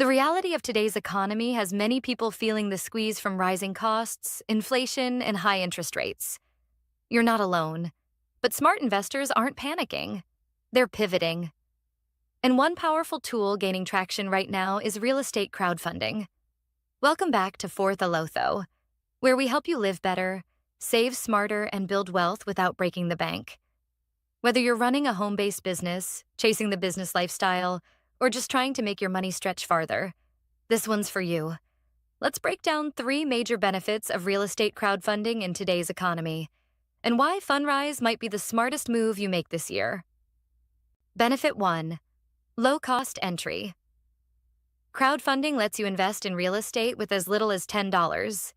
reality of today's economy has many people feeling the squeeze from rising costs, inflation, and high interest rates. You're not alone, but smart investors aren't panicking. They're pivoting. And one powerful tool gaining traction right now is real estate crowdfunding. Welcome back to Fourth Alotho, where we help you live better, save smarter, and build wealth without breaking the bank. Whether you're running a home-based business, chasing the business lifestyle, or just trying to make your money stretch farther, this one's for you. Let's break down 3 major benefits of real estate crowdfunding in today's economy, and why Fundrise might be the smartest move you make this year. Benefit 1. Low-cost entry. Crowdfunding lets you invest in real estate with as little as $10.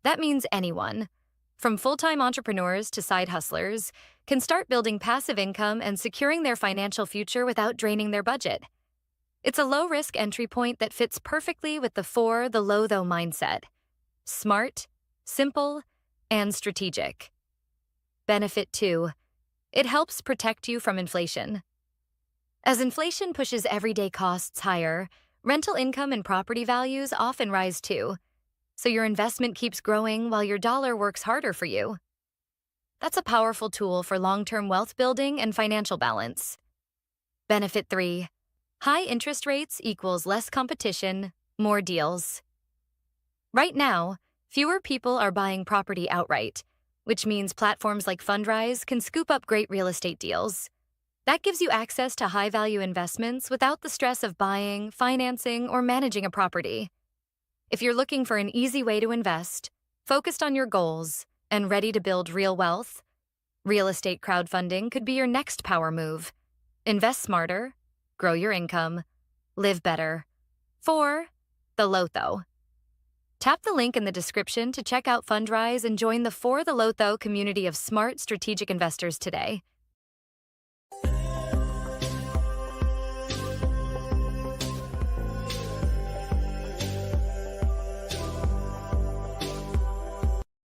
That means anyone, from full-time entrepreneurs to side hustlers, can start building passive income and securing their financial future without draining their budget. It's a low-risk entry point that fits perfectly with the low though mindset. Smart, simple, and strategic. Benefit 2. It helps protect you from inflation. As inflation pushes everyday costs higher, rental income and property values often rise too, so your investment keeps growing while your dollar works harder for you. That's a powerful tool for long-term wealth building and financial balance. Benefit 3. High interest rates equals less competition, more deals. Right now, fewer people are buying property outright, which means platforms like Fundrise can scoop up great real estate deals. That gives you access to high-value investments without the stress of buying, financing, or managing a property. If you're looking for an easy way to invest, focused on your goals, and ready to build real wealth, real estate crowdfunding could be your next power move. Invest smarter, grow your income, live better. 4. The Lotho. Tap the link in the description to check out Fundrise and join the For the Lotho community of smart, strategic investors today.